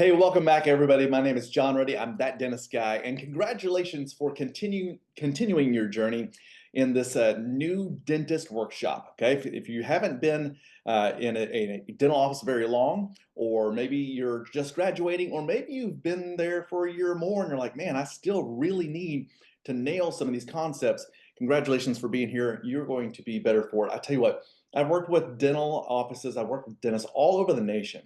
Hey, welcome back, everybody. My name is John Ruddy. I'm that dentist guy, and congratulations for continuing your journey in this new dentist workshop. Okay, if you haven't been in a dental office very long, or maybe you're just graduating, or maybe you've been there for a year or more, and you're like, man, I still really need to nail some of these concepts. Congratulations for being here. You're going to be better for it. I tell you what, I've worked with dental offices. I've worked with dentists all over the nation.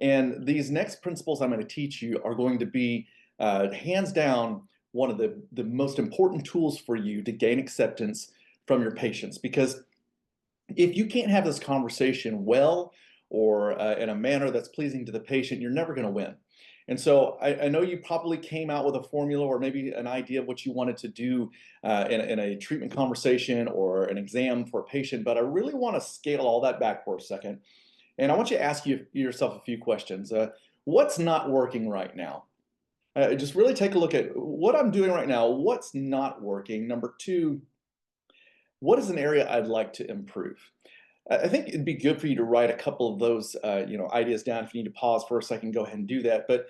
And these next principles I'm going to teach you are going to be hands down one of the most important tools for you to gain acceptance from your patients. Because if you can't have this conversation well or in a manner that's pleasing to the patient, you're never going to win. And so I know you probably came out with a formula or maybe an idea of what you wanted to do in a treatment conversation or an exam for a patient, but I really want to scale all that back for a second. And I want you to ask yourself a few questions. What's not working right now? Just really take a look at what I'm doing right now. What's not working? Number two, what is an area I'd like to improve? I think it'd be good for you to write a couple of those, ideas down. If you need to pause for a second, go ahead and do that. But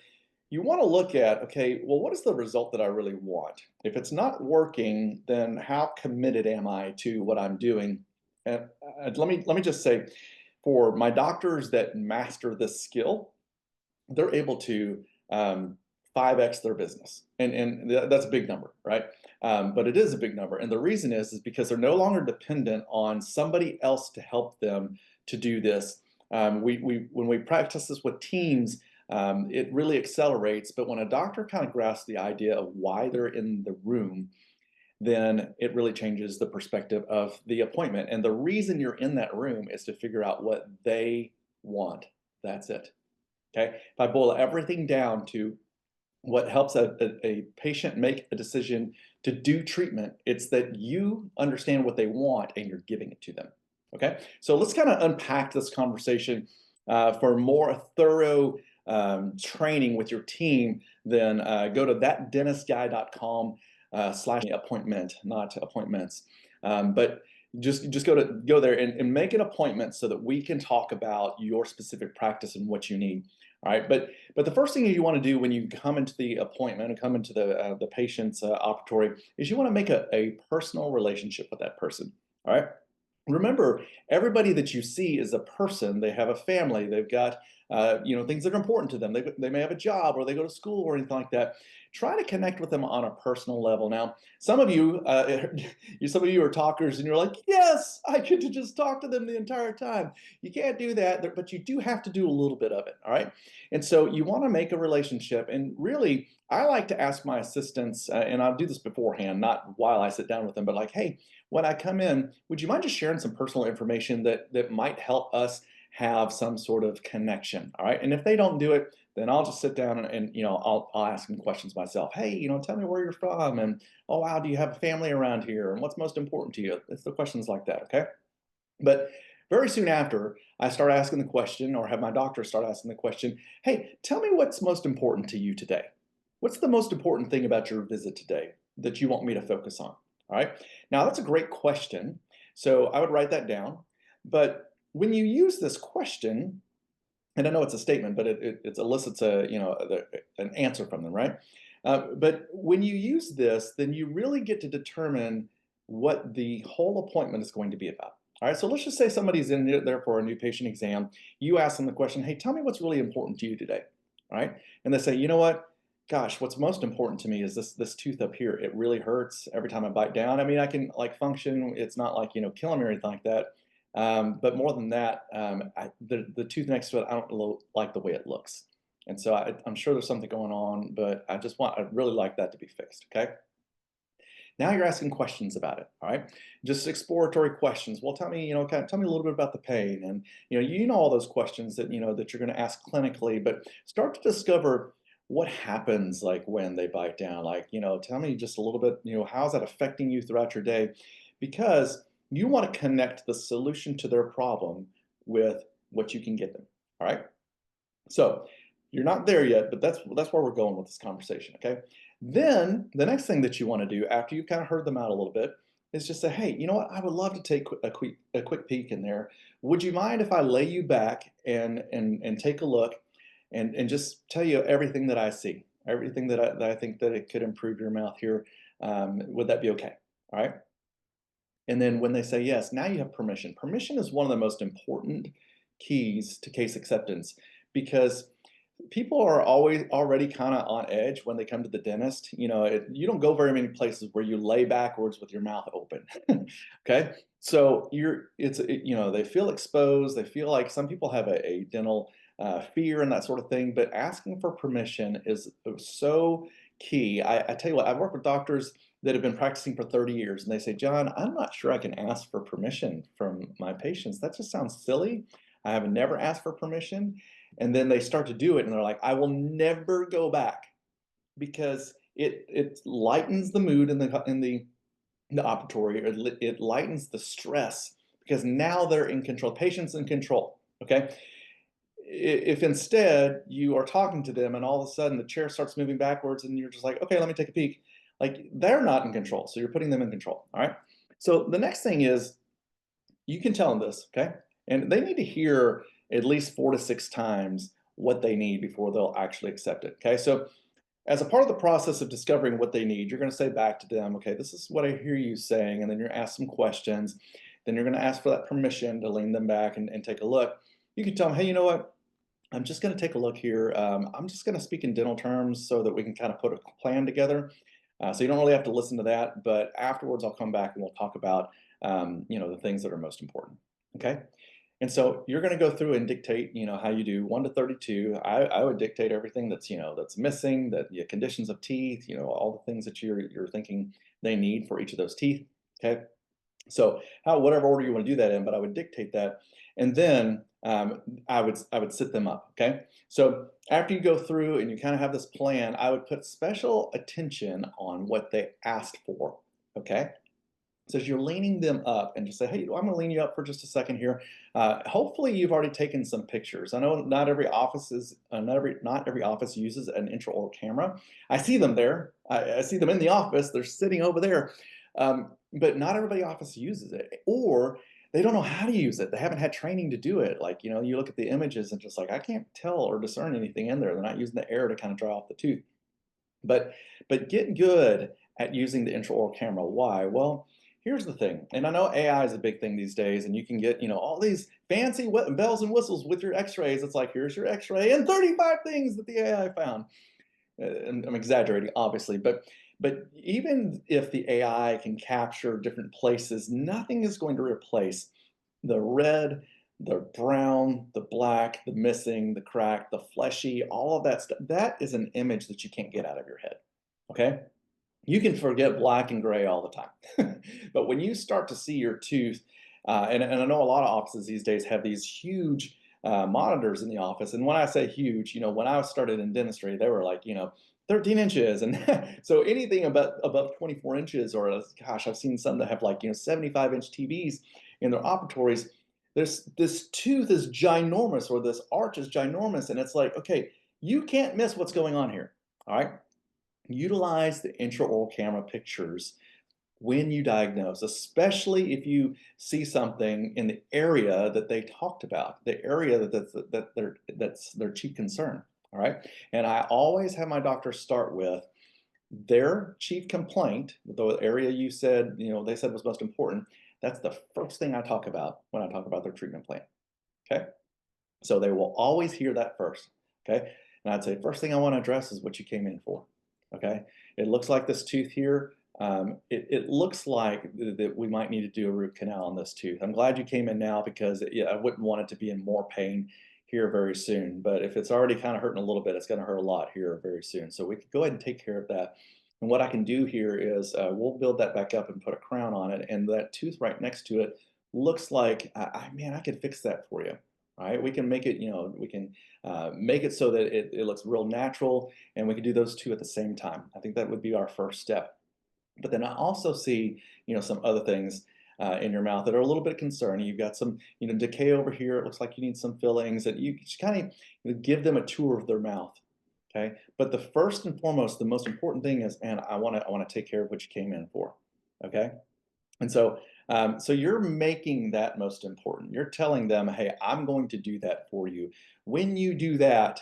you want to look at, okay, well, what is the result that I really want? If it's not working, then how committed am I to what I'm doing? And let me just say, for my doctors that master this skill, they're able to 5x their business, and that's a big number, right? But it is a big number, and the reason is because they're no longer dependent on somebody else to help them to do this. We when we practice this with teams, it really accelerates. But when a doctor kind of grasps the idea of why they're in the room, then it really changes the perspective of the appointment. And the reason you're in that room is to figure out what they want. That's it. Okay. If I boil everything down to what helps a patient make a decision to do treatment, it's that you understand what they want and you're giving it to them. Okay. So let's kind of unpack this conversation for more thorough training with your team. Then go to thatdentistguy.com slash appointment, not appointments. But just go there and make an appointment so that we can talk about your specific practice and what you need. All right, but the first thing you want to do when you come into the appointment and come into the patient's operatory is you want to make a personal relationship with that person. All right. Remember, everybody that you see is a person. They have a family. They've got things that are important to them. They may have a job or they go to school or anything like that. Try to connect with them on a personal level. Now, some of you, some of you are talkers, and you're like, yes, I get to just talk to them the entire time. You can't do that, but you do have to do a little bit of it. All right, and so you want to make a relationship, and really, I like to ask my assistants, and I'll do this beforehand, not while I sit down with them, but like, hey, when I come in, would you mind just sharing some personal information that might help us have some sort of connection? All right. And if they don't do it, then I'll just sit down and I'll ask them questions myself. Hey, tell me where you're from, and oh wow, do you have a family around here? And what's most important to you? It's the questions like that. Okay. But very soon after, I start asking the question, or have my doctor start asking the question, hey, tell me what's most important to you today. What's the most important thing about your visit today that you want me to focus on? All right. Now, that's a great question. So I would write that down. But when you use this question, and I know it's a statement, but it elicits an answer from them, right? But when you use this, then you really get to determine what the whole appointment is going to be about. All right, so let's just say somebody's in there for a new patient exam. You ask them the question, hey, tell me what's really important to you today. All right, and they say, you know what? Gosh, what's most important to me is this tooth up here. It really hurts every time I bite down. I mean, I can like function. It's not like killing me or anything like that. But more than that, the tooth next to it, I don't like the way it looks. And so I'm sure there's something going on, but I'd really like that to be fixed. Okay. Now you're asking questions about it. All right. Just exploratory questions. Well, tell me, tell me a little bit about the pain, and all those questions that that you're going to ask clinically, but start to discover what happens like when they bite down. Like, tell me just a little bit, how's that affecting you throughout your day? Because you want to connect the solution to their problem with what you can get them. All right. So you're not there yet, but that's where we're going with this conversation. Okay. Then the next thing that you want to do after you kind of heard them out a little bit is just say, hey, you know what? I would love to take a quick peek in there. Would you mind if I lay you back and take a look? and just tell you everything that I see, everything that I think that it could improve your mouth here. Would that be okay? All right. And then when they say yes, now you have permission. Permission is one of the most important keys to case acceptance because people are always already kind of on edge when they come to the dentist. You don't go very many places where you lay backwards with your mouth open. Okay, so they feel exposed. They feel like some people have a dental fear and that sort of thing. But asking for permission is so key. I tell you what, I've worked with doctors that have been practicing for 30 years, and they say, John, I'm not sure I can ask for permission from my patients. That just sounds silly. I have never asked for permission. And then they start to do it and they're like, I will never go back because it lightens the mood in the operatory, or it lightens the stress because now they're in control. Patient's in control. Okay. If instead you are talking to them and all of a sudden the chair starts moving backwards and you're just like, okay, let me take a peek, like they're not in control. So you're putting them in control. All right. So the next thing is you can tell them this, okay? And they need to hear at least 4 to 6 times what they need before they'll actually accept it, okay? So as a part of the process of discovering what they need, you're going to say back to them, okay, this is what I hear you saying, and then you're going to ask some questions. Then you're going to ask for that permission to lean them back and take a look. You can tell them, hey, you know what? I'm just going to take a look here. I'm just going to speak in dental terms so that we can kind of put a plan together. So you don't really have to listen to that, but afterwards I'll come back and we'll talk about the things that are most important. Okay. And so you're going to go through and dictate, how you do 1 to 32. I would dictate everything that's missing, that conditions of teeth, all the things that you're thinking they need for each of those teeth. Okay. So whatever order you want to do that in, but I would dictate that, and then I would sit them up. Okay. So after you go through and you kind of have this plan, I would put special attention on what they asked for. Okay. So as you're leaning them up and just say, hey, I'm going to lean you up for just a second here. Hopefully you've already taken some pictures. I know not every office uses an intraoral camera. I see them there. I see them in the office. They're sitting over there. But not everybody office uses it, or they don't know how to use it. They haven't had training to do it. Like, you look at the images and just like, I can't tell or discern anything in there. They're not using the air to kind of dry off the tooth. But get good at using the intraoral camera. Why? Well, here's the thing, and I know AI is a big thing these days, and you can get all these fancy bells and whistles with your X-rays. It's like, here's your X-ray and 35 things that the AI found. And I'm exaggerating, obviously, but even if the AI can capture different places, nothing is going to replace the red, the brown, the black, the missing, the cracked, the fleshy, all of that stuff. That is an image that you can't get out of your head. Okay? You can forget black and gray all the time. But when you start to see your tooth, and I know a lot of offices these days have these huge monitors in the office. And when I say huge, when I started in dentistry, they were like, 13 inches. And so anything above 24 inches, or gosh, I've seen some that have like, 75-inch TVs in their operatories. This tooth is ginormous, or this arch is ginormous. And it's like, okay, you can't miss what's going on here. All right. Utilize the intraoral camera pictures when you diagnose, especially if you see something in the area that they talked about, the area that's their chief concern. All right. And I always have my doctor start with their chief complaint, the area you said, they said was most important. That's the first thing I talk about when I talk about their treatment plan. Okay. So they will always hear that first. Okay. And I'd say, first thing I want to address is what you came in for. Okay. It looks like this tooth here. It looks like that we might need to do a root canal on this tooth. I'm glad you came in now because I wouldn't want it to be in more pain here very soon. But if it's already kind of hurting a little bit, it's going to hurt a lot here very soon. So we could go ahead and take care of that. And what I can do here is we'll build that back up and put a crown on it. And that tooth right next to it looks like, man, I could fix that for you. All right, we can make it, we can make it so that it looks real natural, and we can do those two at the same time. I think that would be our first step. But then I also see, some other things in your mouth that are a little bit concerning. You've got some, decay over here. It looks like you need some fillings, and you just kind of give them a tour of their mouth. Okay. But the first and foremost, the most important thing is, man, I want to take care of what you came in for. Okay. And so you're making that most important. You're telling them, hey, I'm going to do that for you. When you do that,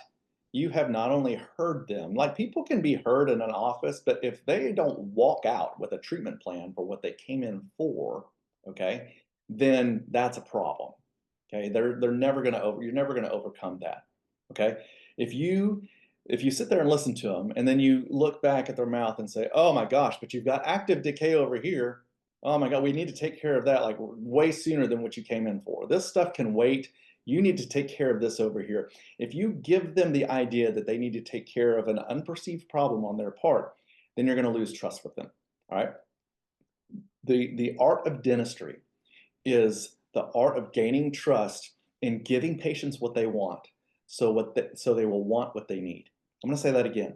you have not only heard them, like people can be heard in an office, but if they don't walk out with a treatment plan for what they came in for, okay, then that's a problem. Okay, they're never going to you're never going to overcome that. Okay, if you if you sit there and listen to them and then you look back at their mouth and say, "Oh my gosh, but you've got active decay over here. Oh my God, we need to take care of that like way sooner than what you came in for. This stuff can wait. You need to take care of this over here." If you give them the idea that they need to take care of an unperceived problem on their part, then you're going to lose trust with them. All right. The art of dentistry is the art of gaining trust in giving patients what they want, so they will want what they need. I'm going to say that again.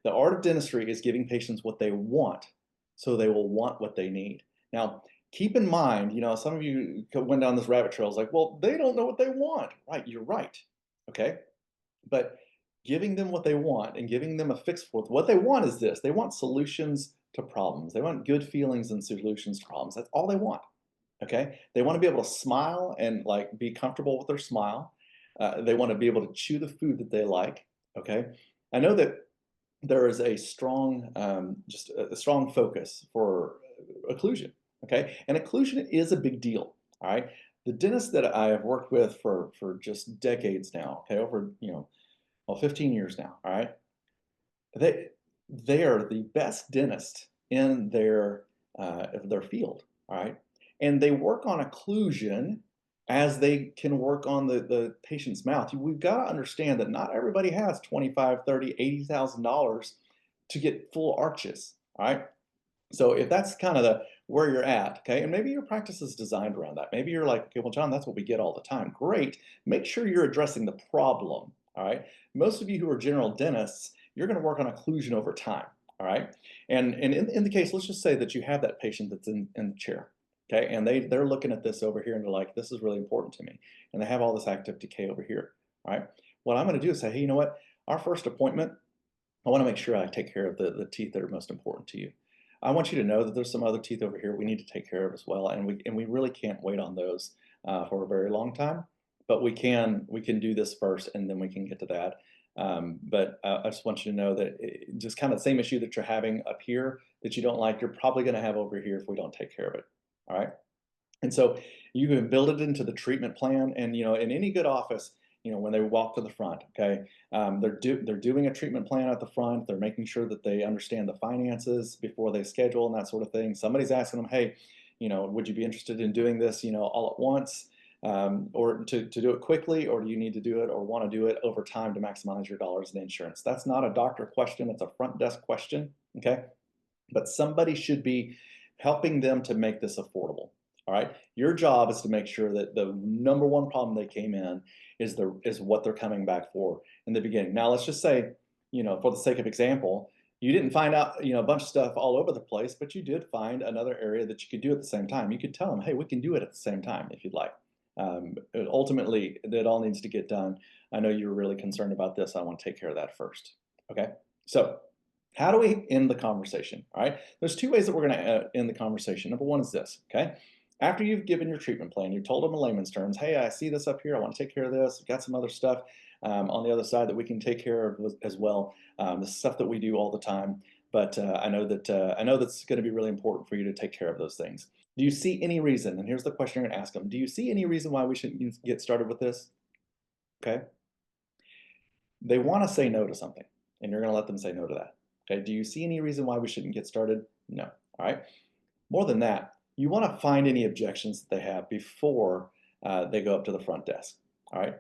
The art of dentistry is giving patients what they want, so they will want what they need. Now, keep in mind, some of you went down this rabbit trail. It's like, well, they don't know what they want. Right, you're right. Okay, but giving them what they want and giving them a fix for it. What they want is this: they want solutions to problems. They want good feelings and solutions to problems. That's all they want. Okay, they want to be able to smile and like be comfortable with their smile. They want to be able to chew the food that they like. Okay, I know that there is a strong, just a strong focus for occlusion. Okay, and occlusion is a big deal. All right, the dentists that I have worked with for just decades now. Okay, over 15 years now. All right, they they are the best dentist in their field. All right, and they work on occlusion as they can work on the patient's mouth. We've got to understand that not everybody has 25, 30, $80,000 to get full arches. All right, so if that's kind of the where you're at, okay, and maybe your practice is designed around that. Maybe you're like, okay, well, John, that's what we get all the time. Great. Make sure you're addressing the problem. All right. Most of you who are general dentists, you're going to work on occlusion over time. All right. And in the case, let's just say that you have that patient that's in the chair. Okay. And they're looking at this over here and they're like, this is really important to me. And they have all this active decay over here. All right. What I'm going to do is say, hey, you know what? Our first appointment, I want to make sure I take care of the teeth that are most important to you. I want you to know that there's some other teeth over here we need to take care of as well, and we really can't wait on those for a very long time. But we can do this first, and then we can get to that. But I just want you to know that just kind of the same issue that you're having up here that you don't like, you're probably going to have over here if we don't take care of it. All right. And so you can build it into the treatment plan. And in any good office, when they walk to the front, okay, they're doing a treatment plan at the front. They're making sure that they understand the finances before they schedule and that sort of thing. Somebody's asking them, hey, would you be interested in doing this, all at once, or to do it quickly, or do you need to do it or want to do it over time to maximize your dollars in insurance? That's not a doctor question. It's a front desk question. Okay, but somebody should be helping them to make this affordable. All right. Your job is to make sure that the number one problem they came in is what they're coming back for in the beginning. Now, let's just say, for the sake of example, you didn't find out, a bunch of stuff all over the place, but you did find another area that you could do at the same time. You could tell them, hey, we can do it at the same time if you'd like. Ultimately, it all needs to get done. I know you're really concerned about this. I want to take care of that first. Okay. So how do we end the conversation? All right. There's two ways that we're going to end the conversation. Number one is this. Okay. After you've given your treatment plan, you've told them in layman's terms, hey, I see this up here. I want to take care of this. We've got some other stuff on the other side that we can take care of as well. This is stuff that we do all the time. But I know that's going to be really important for you to take care of those things. Do you see any reason? And here's the question you're going to ask them. Do you see any reason why we shouldn't get started with this? Okay. They want to say no to something, and you're going to let them say no to that. Okay. Do you see any reason why we shouldn't get started? No. All right. More than that, you want to find any objections that they have before they go up to the front desk. All right.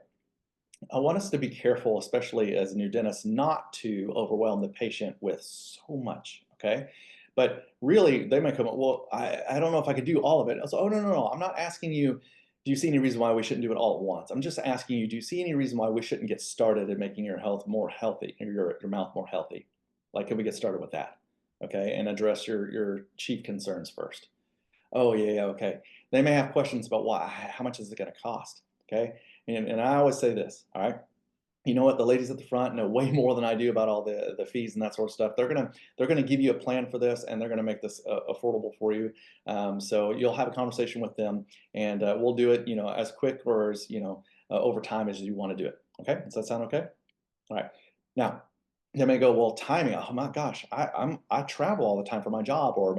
I want us to be careful, especially as new dentists, not to overwhelm the patient with so much. Okay. But really, they might come up, well, I don't know if I could do all of it. I was, oh, no, no, no. I'm not asking you, do you see any reason why we shouldn't do it all at once? I'm just asking you, do you see any reason why we shouldn't get started in making your health more healthy, your mouth more healthy? Like, can we get started with that? Okay. And address your chief concerns first. Oh, yeah, yeah, okay. They may have questions about why, how much is it going to cost? Okay. And I always say this, all right. You know what? The ladies at the front know way more than I do about all the fees and that sort of stuff. They're gonna give you a plan for this, and they're gonna make this affordable for you. So you'll have a conversation with them, and we'll do it, as quick or as over time as you want to do it. Okay? Does that sound okay? All right. Now, they may go, well, timing. Oh my gosh, I travel all the time for my job, or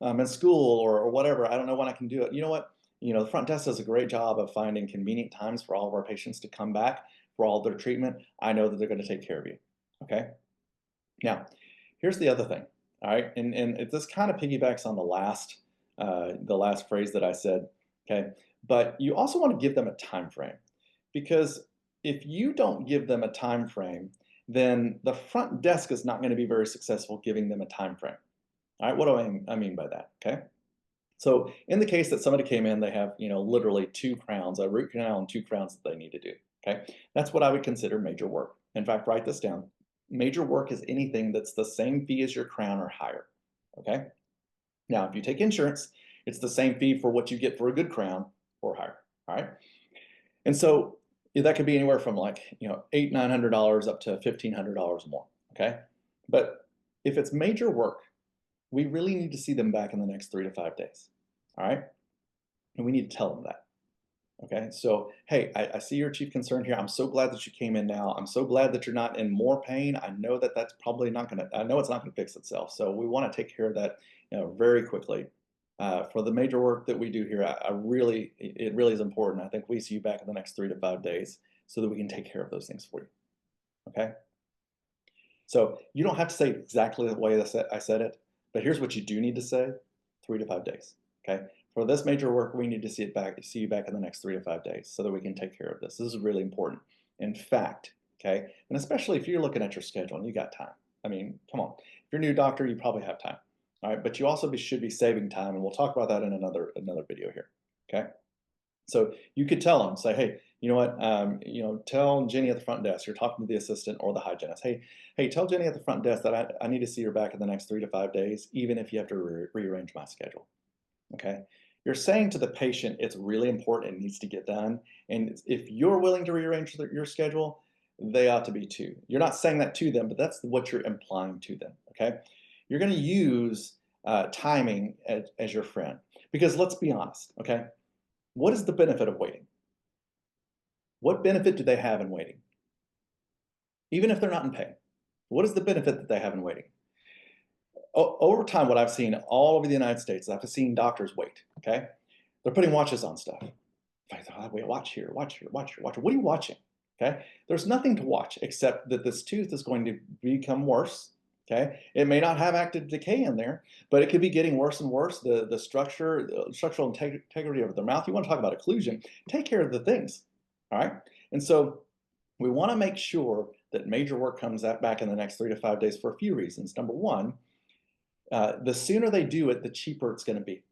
I'm in school, or whatever. I don't know when I can do it. You know what? The front desk does a great job of finding convenient times for all of our patients to come back for all of their treatment. I know that they're going to take care of you. Okay. Now, here's the other thing. All right, this kind of piggybacks on the last phrase that I said. Okay, but you also want to give them a time frame, because if you don't give them a time frame, then the front desk is not going to be very successful giving them a time frame. All right, what do I mean by that? Okay, so in the case that somebody came in, they have literally two crowns, a root canal and two crowns that they need to do. Okay, that's what I would consider major work. In fact, write this down. Major work is anything that's the same fee as your crown or higher. Okay, now if you take insurance, it's the same fee for what you get for a good crown or higher. All right, and so that could be anywhere from like $800-900 up to $1,500 more. Okay, but if it's major work, we really need to see them back in the next 3 to 5 days. All right, and we need to tell them that. Okay, so hey, I see your chief concern here. I'm so glad that you came in now. I'm so glad that you're not in more pain. I know that that's probably not going to, I know it's not going to fix itself. So we want to take care of that very quickly. For the major work that we do here, it really is important. I think we see you back in the next 3 to 5 days so that we can take care of those things for you. Okay, so you don't have to say exactly the way I said it, but here's what you do need to say: 3 to 5 days. Okay, for this major work, we need to see you back in the next 3 to 5 days so that we can take care of this. This is really important. In fact, okay, and especially if you're looking at your schedule and you got time. I mean, come on. If you're a new doctor, you probably have time. All right, but you also should be saving time, and we'll talk about that in another video here. Okay. So you could tell them, say, hey, you know what? Tell Jenny at the front desk. You're talking to the assistant or the hygienist. Hey, tell Jenny at the front desk that I need to see her back in the next 3 to 5 days, even if you have to rearrange my schedule. Okay. You're saying to the patient it's really important, it needs to get done. And if you're willing to rearrange your schedule, they ought to be too. You're not saying that to them, but that's what you're implying to them. Okay. You're going to use timing as your friend, because let's be honest. Okay. What is the benefit of waiting? What benefit do they have in waiting? Even if they're not in pain, what is the benefit that they have in waiting? Over time, what I've seen all over the United States, I've seen doctors wait. Okay, they're putting watches on stuff. Wait, watch here, watch here, watch here, watch here. What are you watching? Okay, there's nothing to watch except that this tooth is going to become worse. Okay, it may not have active decay in there, but it could be getting worse and worse. The structural integrity of the mouth. You want to talk about occlusion? Take care of the things. All right, and so we want to make sure that major work comes back in the next 3 to 5 days for a few reasons. Number one, the sooner they do it, the cheaper it's going to be.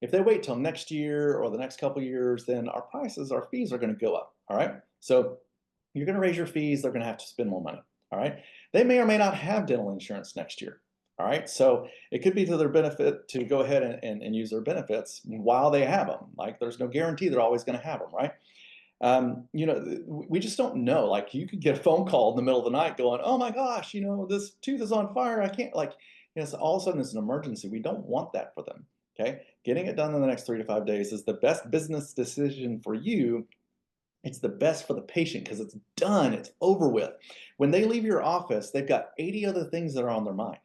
If they wait till next year or the next couple years, then our fees are going to go up. All right. So you're going to raise your fees. They're going to have to spend more money. All right. They may or may not have dental insurance next year. All right. So it could be to their benefit to go ahead and use their benefits while they have them. Like there's no guarantee they're always going to have them. Right. We just don't know. Like you could get a phone call in the middle of the night going, oh my gosh, this tooth is on fire. I can't so all of a sudden it's an emergency. We don't want that for them. Okay. Getting it done in the next 3 to 5 days is the best business decision for you. It's the best for the patient because it's done. It's over with. When they leave your office, they've got 80 other things that are on their mind.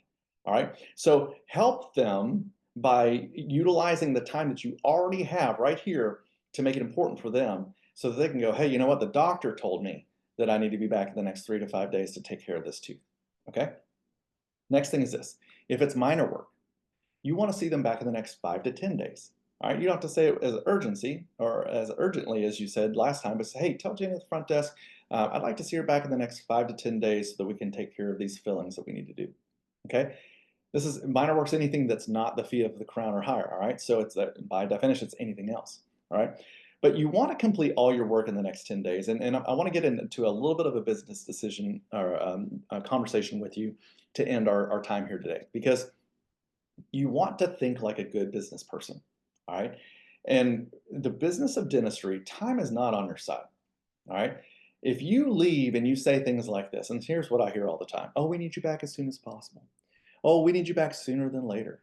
All right. So help them by utilizing the time that you already have right here to make it important for them so that they can go, hey, you know what? The doctor told me that I need to be back in the next 3 to 5 days to take care of this tooth. Okay. Next thing is this. If it's minor work, you want to see them back in the next 5 to 10 days. All right, you don't have to say it as urgency or as urgently as you said last time, but say, hey, tell Jenny at the front desk, I'd like to see her back in the next 5 to 10 days so that we can take care of these fillings that we need to do. Okay, this is minor works, anything that's not the fee of the crown or higher. All right, so it's by definition, it's anything else. All right, but you want to complete all your work in the next 10 days. And I want to get into a little bit of a business decision or a conversation with you to end our time here today, because you want to think like a good business person. All right. And the business of dentistry, time is not on your side. All right. If you leave and you say things like this, and here's what I hear all the time: oh, we need you back as soon as possible. Oh, we need you back sooner than later.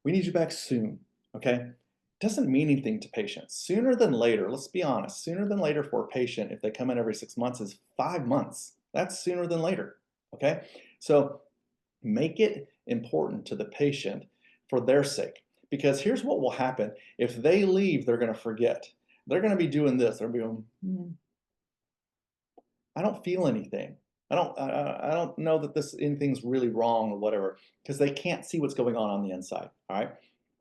We need you back soon. Okay. Doesn't mean anything to patients. Sooner than later, let's be honest, sooner than later for a patient, if they come in every 6 months, is 5 months. That's sooner than later. Okay? So make it important to the patient for their sake. Because here's what will happen. If they leave, they're going to forget. They're going to be doing this. They're going to be going, I don't feel anything. I don't know that this anything's really wrong or whatever because they can't see what's going on the inside. All right.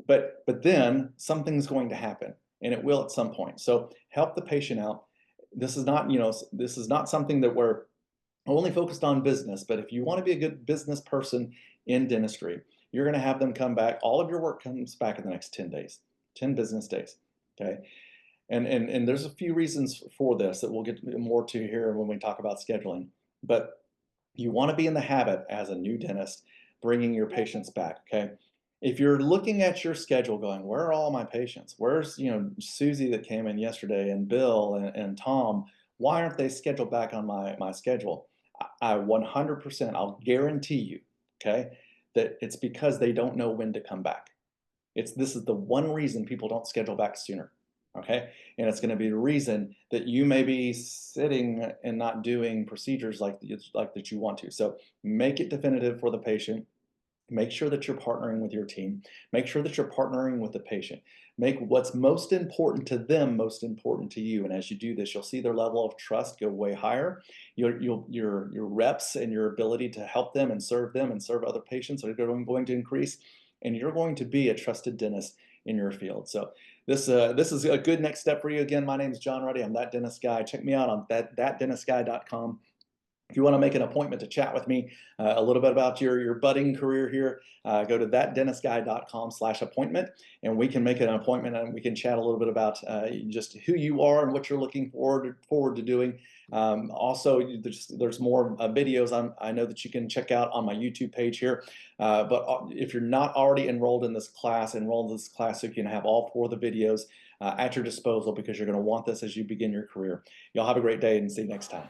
But then something's going to happen and it will at some point. So help the patient out. This is not, this is not something that we're only focused on business, but if you want to be a good business person in dentistry, you're going to have them come back. All of your work comes back in the next 10 days, 10 business days. Okay. And there's a few reasons for this that we'll get more to here when we talk about scheduling. But you want to be in the habit as a new dentist bringing your patients back. Okay. If you're looking at your schedule going, where are all my patients? Where's, Susie that came in yesterday and Bill and Tom? Why aren't they scheduled back on my schedule? I 100%, I'll guarantee you, okay, that it's because they don't know when to come back. This is the one reason people don't schedule back sooner. Okay. And it's going to be the reason that you may be sitting and not doing procedures like that you want to. So make it definitive for the patient. Make sure that you're partnering with your team. Make sure that you're partnering with the patient. Make what's most important to them most important to you. And as you do this, you'll see their level of trust go way higher. Your reps and your ability to help them and serve other patients are going to increase. And you're going to be a trusted dentist in your field. So this is a good next step for you. Again, my name is John Ruddy. I'm That Dentist Guy. Check me out on thatdentistguy.com. If you want to make an appointment to chat with me a little bit about your budding career here, go to thatdentistguy.com/appointment, and we can make an appointment and we can chat a little bit about just who you are and what you're looking forward to doing. Also, there's more videos I know that you can check out on my YouTube page here. But if you're not already enroll in this class so you can have all 4 of the videos at your disposal because you're going to want this as you begin your career. Y'all have a great day and see you next time.